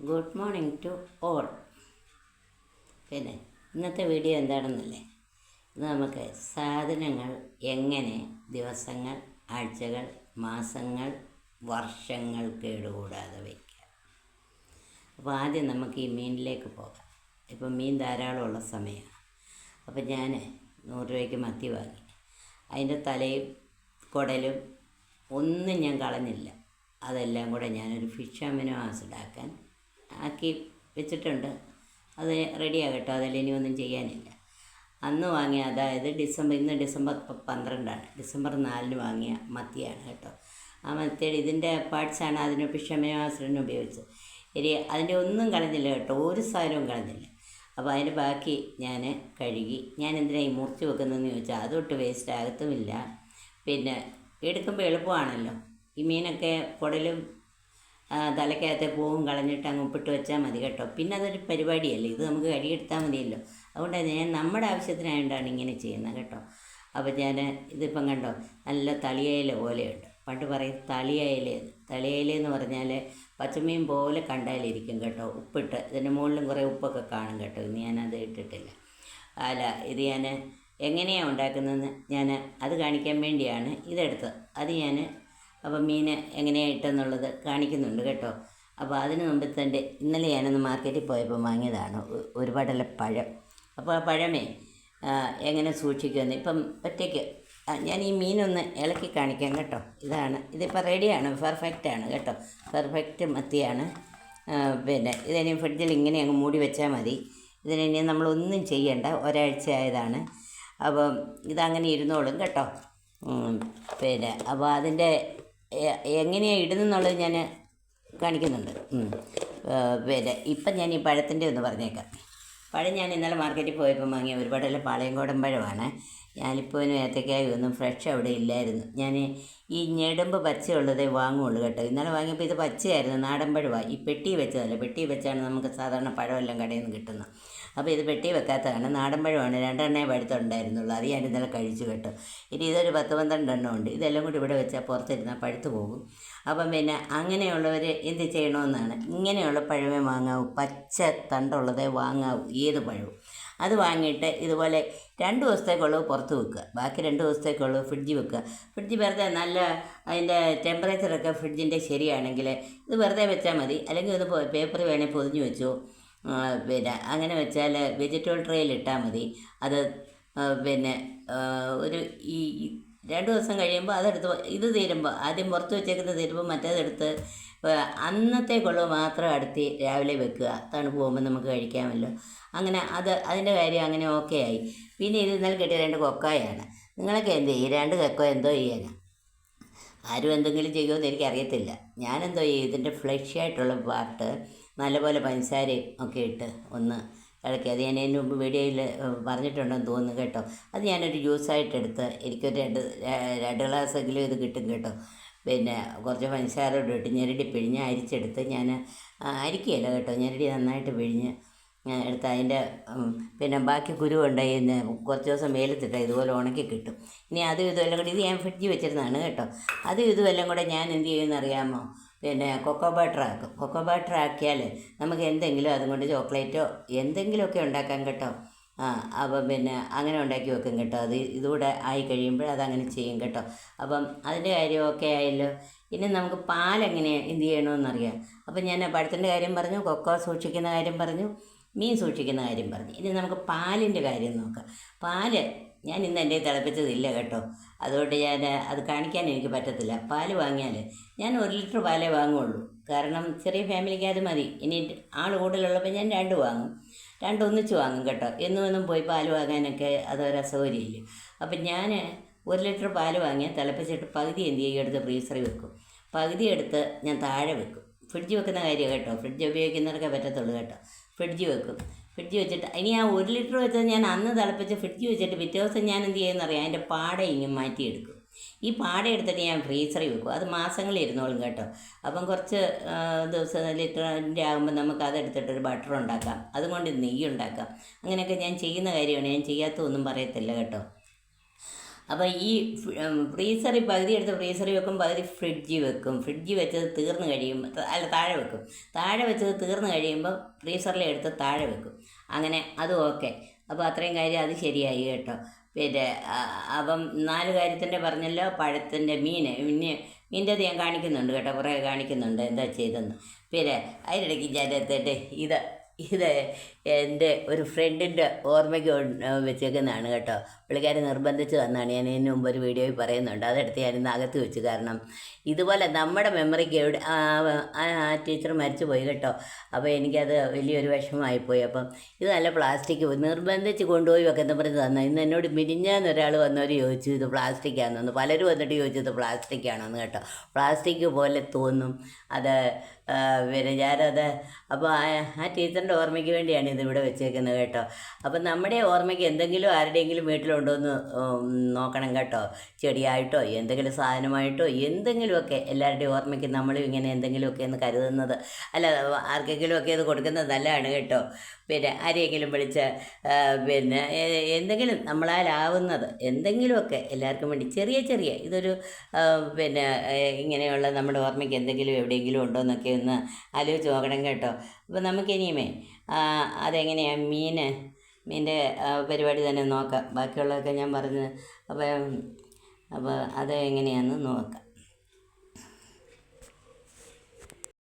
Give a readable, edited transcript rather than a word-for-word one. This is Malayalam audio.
Good morning to all. പിന്നെ ഇന്നത്തെ വീഡിയോ എന്താണെന്നല്ലേ, ഇത് നമുക്ക് സാധനങ്ങൾ എങ്ങനെ ദിവസങ്ങൾ, ആഴ്ചകൾ, മാസങ്ങൾ, വർഷങ്ങൾ കേടുകൂടാതെ വയ്ക്കാം. അപ്പോൾ ആദ്യം നമുക്ക് ഈ മീനിലേക്ക് പോകാം. ഇപ്പം മീൻ ധാരാളമുള്ള സമയമാണ്. അപ്പം ഞാൻ 100 രൂപയ്ക്ക് മത്തി വാങ്ങി. അതിൻ്റെ തലയും കുടലും ഒന്നും ഞാൻ കളഞ്ഞില്ല. അതെല്ലാം കൂടെ ഞാനൊരു ഫിഷ് അമിനോ ആസിഡാക്കാൻ ആക്കി വെച്ചിട്ടുണ്ട്. അത് റെഡിയാകട്ടോ, അതിൽ ഇനി ഒന്നും ചെയ്യാനില്ല. അന്ന് വാങ്ങിയ, അതായത് ഇന്ന് ഡിസംബർ 12ആണ്, ഡിസംബർ 4 വാങ്ങിയ മത്തിയാണ് കേട്ടോ. ആ മത്തിയുടെ ഇതിൻ്റെ പാർട്സാണ് അതിന് ഫിഷ് അമിനോ ആസിഡിന് ഉപയോഗിച്ചത്. ഇനി അതിൻ്റെ ഒന്നും കളഞ്ഞില്ല കേട്ടോ, ഒരു സാധനവും കളഞ്ഞില്ല. അപ്പോൾ അതിൻ്റെ ബാക്കി ഞാൻ കഴുകി. ഞാൻ എന്തിനാണ് ഈ മുറിച്ച് വെക്കുന്നതെന്ന് ചോദിച്ചാൽ അതൊട്ട് വേസ്റ്റ് ആകത്തുമില്ല. പിന്നെ എടുക്കുമ്പോൾ എളുപ്പമാണല്ലോ. ഈ മീനൊക്കെ കുടലും തലക്കകത്തെ പൂവും കളഞ്ഞിട്ട് അങ്ങ് ഉപ്പിട്ട് വെച്ചാൽ മതി കേട്ടോ. പിന്നെ അതൊരു പരിപാടിയല്ലേ, ഇത് നമുക്ക് കഴുകിയെടുത്താൽ മതിയല്ലോ. അതുകൊണ്ട് ഞാൻ നമ്മുടെ ആവശ്യത്തിനായതുകൊണ്ടാണ് ഇങ്ങനെ ചെയ്യുന്നത് കേട്ടോ. അപ്പോൾ ഞാൻ ഇതിപ്പം കണ്ടോ, നല്ല തളിയയില പോലെയുണ്ട്. പണ്ട് പറയും തളിയയിലെന്ന് പറഞ്ഞാൽ പച്ചമീൻ പോലെ കണ്ടാലിരിക്കും കേട്ടോ. ഉപ്പിട്ട് ഇതിൻ്റെ മുകളിലും കുറേ ഉപ്പൊക്കെ കാണും കേട്ടോ. ഇന്ന് ഞാനത് ഇട്ടിട്ടില്ല. ഇത് ഞാൻ എങ്ങനെയാണ് ഉണ്ടാക്കുന്നതെന്ന് ഞാൻ അത് കാണിക്കാൻ വേണ്ടിയാണ് ഇതെടുത്തത്. അത് ഞാൻ അപ്പം മീൻ എങ്ങനെയാണ് ഇട്ടെന്നുള്ളത് കാണിക്കുന്നുണ്ട് കേട്ടോ. അപ്പോൾ അതിന് മുമ്പ് തന്നെ ഇന്നലെ ഞാനൊന്ന് മാർക്കറ്റിൽ പോയപ്പോൾ വാങ്ങിയതാണ് ഒരുപാടുള്ള പഴം. അപ്പോൾ ആ പഴമേ എങ്ങനെ സൂക്ഷിക്കുമെന്ന് ഇപ്പം ഒറ്റയ്ക്ക് ഞാൻ ഈ മീനൊന്ന് ഇളക്കി കാണിക്കാം കേട്ടോ. ഇതിപ്പോൾ റെഡിയാണ്, പെർഫെക്റ്റാണ് കേട്ടോ. പെർഫെക്റ്റ് മത്തിയാണ്. പിന്നെ ഇതിനി ഫ്രിഡ്ജിൽ ഇങ്ങനെ അങ്ങ് മൂടി വെച്ചാൽ മതി. ഇതിനി നമ്മളൊന്നും ചെയ്യണ്ട, ഒരാഴ്ച ആയതാണ്. അപ്പം ഇതങ്ങനെ ഇരുന്നോളും കേട്ടോ. പിന്നെ അപ്പോൾ അതിൻ്റെ എങ്ങനെയാണ് ഇടുന്നെന്നുള്ളത് ഞാൻ കാണിക്കുന്നുണ്ട്. പിന്നെ ഇപ്പം ഞാൻ ഈ പഴത്തിൻ്റെ ഒന്ന് പറഞ്ഞേക്കാം. പഴം ഞാൻ ഇന്നലെ മാർക്കറ്റിൽ പോയപ്പോൾ വാങ്ങിയ ഒരുപാടുള്ള പാളയംകോടൻ പഴമാണ്. ഞാനിപ്പോൾ ഏത്തക്കായും ഒന്നും ഫ്രഷ് അവിടെ ഇല്ലായിരുന്നു. ഞാൻ ഈ ഞെടുമ്പ് പച്ചയുള്ളതേ വാങ്ങുള്ളൂ കേട്ടോ. ഇന്നലെ വാങ്ങിയപ്പോൾ ഇത് പച്ചയായിരുന്നു, നാടൻ പഴമാണ്. ഈ പെട്ടി വെച്ചതല്ല, പെട്ടി വെച്ചാണ് നമുക്ക് സാധാരണ പഴമെല്ലാം കടയിൽ നിന്ന് കിട്ടുന്നത്. അപ്പോൾ ഇത് പെട്ടി വെക്കാത്തതാണ്, നാടൻ പഴമാണ്. 2 എണ്ണേ പഴുത്തുണ്ടായിരുന്നുള്ളൂ. അത് ഞാൻ ഇന്നലെ കഴിച്ചു കേട്ടോ. ഇനി ഇതൊരു 10-12 എണ്ണം ഉണ്ട്. ഇതെല്ലാം കൂടി ഇവിടെ വെച്ചാൽ പുറത്തിരുന്നാൽ പഴുത്ത് പോകും. അപ്പം പിന്നെ അങ്ങനെയുള്ളവർ എന്ത് ചെയ്യണമെന്നാണ്, ഇങ്ങനെയുള്ള പഴമേ വാങ്ങാവൂ, പച്ച തണ്ടുള്ളതേ വാങ്ങാവൂ, ഏത് പഴവും. അത് വാങ്ങിയിട്ട് ഇതുപോലെ 2 ദിവസത്തേക്കുള്ളത് പുറത്ത് വെക്കുക, ബാക്കി 2 ദിവസത്തേക്കുള്ളത് ഫ്രിഡ്ജിൽ വെക്കുക. ഫ്രിഡ്ജ് വെറുതെ നല്ല അതിൻ്റെ ടെമ്പറേച്ചറൊക്കെ ഫ്രിഡ്ജിൻ്റെ ശരിയാണെങ്കിൽ ഇത് വെറുതെ വെച്ചാൽ മതി. അല്ലെങ്കിൽ ഇത് പേപ്പർ വേണേൽ പൊതിഞ്ഞ് വെച്ചോ. പിന്നെ അങ്ങനെ വെച്ചാൽ വെജിറ്റബിൾ ട്രേയിൽ ഇട്ടാൽ മതി. അത് പിന്നെ ഒരു 2 ദിവസം കഴിയുമ്പോൾ അതെടുത്ത് ഇത് തീരുമ്പോൾ, ആദ്യം പുറത്ത് വെച്ചേക്കുന്നത് തീരുമ്പോൾ മറ്റേതെടുത്ത് അന്നത്തേക്കുള്ളത് മാത്രം അടുത്ത് രാവിലെ വെക്കുക. തണുപ്പ് പോകുമ്പോൾ നമുക്ക് കഴിക്കാമല്ലോ. അങ്ങനെ അതിൻ്റെ കാര്യം അങ്ങനെ ഓക്കെ ആയി. പിന്നെ ഇത് ഇന്നലെ കിട്ടിയ 2 കൊക്കായാണ്. നിങ്ങളൊക്കെ എന്ത് ചെയ്യും? 2 കൊക്കോ എന്തോ ചെയ്യാനാണ്? ആരും എന്തെങ്കിലും ചെയ്യുമെന്ന് എനിക്കറിയത്തില്ല. ഞാനെന്തോ ചെയ്യും, ഇതിൻ്റെ ഫ്ലഷ് ആയിട്ടുള്ള പാർട്ട് നല്ലപോലെ പഞ്ചസാരയും ഒക്കെ ഇട്ട് ഒന്ന് ഇളക്കി, അത് ഞാൻ അതിന് മുമ്പ് വീഡിയോയിൽ പറഞ്ഞിട്ടുണ്ടെന്ന് തോന്നുന്നു കേട്ടോ. അത് ഞാനൊരു ജ്യൂസായിട്ടെടുത്ത് എനിക്കൊരു 2 ഗ്ലാസ്സെങ്കിലും ഇത് കിട്ടും കേട്ടോ. പിന്നെ കുറച്ച് പഞ്ചസാര ഇട്ട് ഞെരടി പിഴിഞ്ഞ് അരിച്ചെടുത്ത് ഞാൻ അരിക്കുകയല്ല കേട്ടോ, ഞെരടി നന്നായിട്ട് പിഴിഞ്ഞ് എടുത്ത് അതിൻ്റെ പിന്നെ ബാക്കി കുരു ഉണ്ടായി കുറച്ച് ദിവസം വെയിലത്തിട്ട് ഇതുപോലെ ഉണക്കി കിട്ടും. ഇനി അതും ഇതുമെല്ലാം കൂടി, ഇത് ഞാൻ ഫ്രിഡ്ജിൽ വെച്ചിരുന്നതാണ് കേട്ടോ. അതും ഇതുമെല്ലാം കൂടെ ഞാൻ എന്ത് ചെയ്യുമെന്ന് അറിയാമോ? പിന്നെ കൊക്കോ ബട്ടർ ആക്കും. കൊക്കോ ബട്ടർ ആക്കിയാൽ നമുക്ക് എന്തെങ്കിലും അതുകൊണ്ട് ചോക്ലേറ്റോ എന്തെങ്കിലുമൊക്കെ ഉണ്ടാക്കാം കേട്ടോ. അപ്പം പിന്നെ അങ്ങനെ ഉണ്ടാക്കി വെക്കും കേട്ടോ. ഇതുകൂടെ ആയി കഴിയുമ്പോൾ അതങ്ങനെ ചെയ്യും കേട്ടോ. അപ്പം അതിൻ്റെ കാര്യം ഓക്കെ ആയല്ലോ. ഇനി നമുക്ക് പാലെങ്ങനെ എന്ത് ചെയ്യണമെന്നറിയാം. അപ്പം ഞാൻ പഴത്തിൻ്റെ കാര്യം പറഞ്ഞു, കൊക്കോ സൂക്ഷിക്കുന്ന കാര്യം പറഞ്ഞു, മീൻ സൂക്ഷിക്കുന്ന കാര്യം പറഞ്ഞു. ഇനി നമുക്ക് പാലിൻ്റെ കാര്യം നോക്കാം. പാല് ഞാൻ ഇന്ന് എൻ്റെ തിളപ്പിച്ചതില്ല കേട്ടോ. അതുകൊണ്ട് ഞാൻ അത് കാണിക്കാൻ എനിക്ക് പറ്റത്തില്ല. പാല് വാങ്ങിയാൽ ഞാൻ 1 ലിറ്റർ പാലേ വാങ്ങുള്ളൂ. കാരണം ചെറിയ ഫാമിലിക്ക് അത് മതി. ഇനി ആൾ കൂടുതലുള്ളപ്പോൾ ഞാൻ 2 വാങ്ങും, 2 ഒന്നിച്ച് വാങ്ങും കേട്ടോ. എന്നും പോയി പാല് വാങ്ങാനൊക്കെ അതൊരു അസൗകര്യമില്ല. അപ്പം ഞാൻ 1 ലിറ്റർ പാല് വാങ്ങിയാൽ തിളപ്പിച്ചിട്ട് പകുതി എന്ത് ചെയ്യും, എടുത്ത് ഫ്രീസറിൽ വെക്കും. പകുതി എടുത്ത് ഞാൻ താഴെ വെക്കും. ഫ്രിഡ്ജ് വെക്കുന്ന കാര്യം കേട്ടോ, ഫ്രിഡ്ജ് ഉപയോഗിക്കുന്നവർക്കേ പറ്റത്തുള്ളൂ കേട്ടോ. ഫ്രിഡ്ജ് വെക്കും. ഫ്രിഡ്ജ് വെച്ചിട്ട് ഇനി ആ 1 ലിറ്റർ വെച്ചത് ഞാൻ അന്ന് തിളപ്പിച്ച് ഫ്രിഡ്ജ് വെച്ചിട്ട് പിറ്റേ ദിവസം ഞാൻ എന്ത് ചെയ്യുമെന്നറിയാം, അതിൻ്റെ പാട ഇങ്ങനെ മാറ്റിയെടുക്കും. ഈ പാട എടുത്തിട്ട് ഞാൻ ഫ്രീസറിൽ വെക്കും. അത് മാസങ്ങളിൽ ഇരുന്നോളും കേട്ടോ. അപ്പം കുറച്ച് ദിവസം ലിറ്ററിൻ്റെ ആകുമ്പോൾ നമുക്ക് അതെടുത്തിട്ടൊരു ബട്ടർ ഉണ്ടാക്കാം, അതുകൊണ്ട് നെയ്യ് ഉണ്ടാക്കാം. അങ്ങനെയൊക്കെ ഞാൻ ചെയ്യുന്ന കാര്യമാണ്, ഞാൻ ചെയ്യാത്തതൊന്നും പറയത്തില്ല കേട്ടോ. അപ്പോൾ ഈ ഫ്രീസറിൽ പകുതി എടുത്ത് ഫ്രീസറിൽ വെക്കും, പകുതി ഫ്രിഡ്ജിൽ വെക്കും. ഫ്രിഡ്ജിൽ വെച്ചത് തീർന്നു കഴിയുമ്പോൾ താഴെ വെക്കും. താഴെ വെച്ചത് തീർന്നു കഴിയുമ്പോൾ ഫ്രീസറിൽ എടുത്ത് താഴെ വെക്കും. അങ്ങനെ അതും ഓക്കെ. അപ്പോൾ അത്രയും കാര്യം അത് ശരിയായി കേട്ടോ. പിന്നെ അപ്പം 4 കാര്യത്തിൻ്റെ പറഞ്ഞല്ലോ. പഴത്തിൻ്റെ മീൻ്റെ ഞാൻ കാണിക്കുന്നുണ്ട് കേട്ടോ, കുറേ കാണിക്കുന്നുണ്ട് എന്താ ചെയ്തെന്ന്. പിന്നെ അതിനിടയ്ക്ക് ഞാൻ എത്തിയിട്ട് ഇത് എൻ്റെ ഒരു ഫ്രണ്ടിൻ്റെ ഓർമ്മയ്ക്ക് വെച്ചേക്കുന്നതാണ് കേട്ടോ. പുള്ളിക്കാരി നിർബന്ധിച്ച് തന്നാണ്. ഞാൻ ഇതിന് മുമ്പ് ഒരു വീഡിയോയിൽ പറയുന്നുണ്ട്. അതെടുത്ത് ഞാനിന്ന് അകത്ത് വെച്ചു. കാരണം ഇതുപോലെ നമ്മുടെ മെമ്മറിക്ക് എവിടെ ആ ടീച്ചർ മരിച്ചു പോയി കേട്ടോ. അപ്പോൾ എനിക്കത് വലിയൊരു വിഷമമായിപ്പോയി. അപ്പം ഇത് നല്ല പ്ലാസ്റ്റിക് നിർബന്ധിച്ച് കൊണ്ടുപോയി വെക്കുന്ന പറഞ്ഞ് തന്നെ. ഇന്ന് എന്നോട് മിനിഞ്ഞാന്ന് ഒരാൾ വന്നവർ ചോദിച്ചു ഇത് പ്ലാസ്റ്റിക്കാണെന്ന്. പലരും വന്നിട്ട് ചോദിച്ചത് പ്ലാസ്റ്റിക്കാണെന്ന് കേട്ടോ. പ്ലാസ്റ്റിക് പോലെ തോന്നും അത്. പിന്നെ ഞാനത് അപ്പോൾ ആ ടീച്ചറിൻ്റെ ഓർമ്മയ്ക്ക് വേണ്ടിയാണ് ഇതിവിടെ വെച്ചേക്കുന്നത് കേട്ടോ. അപ്പം നമ്മുടെ ഓർമ്മയ്ക്ക് എന്തെങ്കിലും ആരുടെയെങ്കിലും വീട്ടിലുണ്ടോ എന്ന് നോക്കണം കേട്ടോ. ചെടിയായിട്ടോ എന്തെങ്കിലും സാധനമായിട്ടോ എന്തെങ്കിലുമൊക്കെ എല്ലാവരുടെയും ഓർമ്മയ്ക്ക് നമ്മളും ഇങ്ങനെ എന്തെങ്കിലുമൊക്കെ എന്ന് കരുതുന്നത്, അല്ല ആർക്കെങ്കിലുമൊക്കെ ഇത് കൊടുക്കുന്നത് നല്ലതാണ് കേട്ടോ. പിന്നെ ആരെയെങ്കിലും വിളിച്ച് പിന്നെ എന്തെങ്കിലും നമ്മളാലാവുന്നത് എന്തെങ്കിലുമൊക്കെ എല്ലാവർക്കും വേണ്ടി ചെറിയ ഇതൊരു പിന്നെ ഇങ്ങനെയുള്ള നമ്മുടെ ഓർമ്മയ്ക്ക് എന്തെങ്കിലും എവിടെയെങ്കിലും ഉണ്ടോ എന്നൊക്കെ ഒന്ന് ആലോചിച്ച് നോക്കണം കേട്ടോ. അപ്പോൾ നമുക്കിനിയുമേ അതെങ്ങനെയാണ് മീൻ്റെ പരിപാടി തന്നെ നോക്കാം. ബാക്കിയുള്ളതൊക്കെ ഞാൻ പറഞ്ഞ് അപ്പോൾ അത് എങ്ങനെയാണെന്ന് നോക്കാം.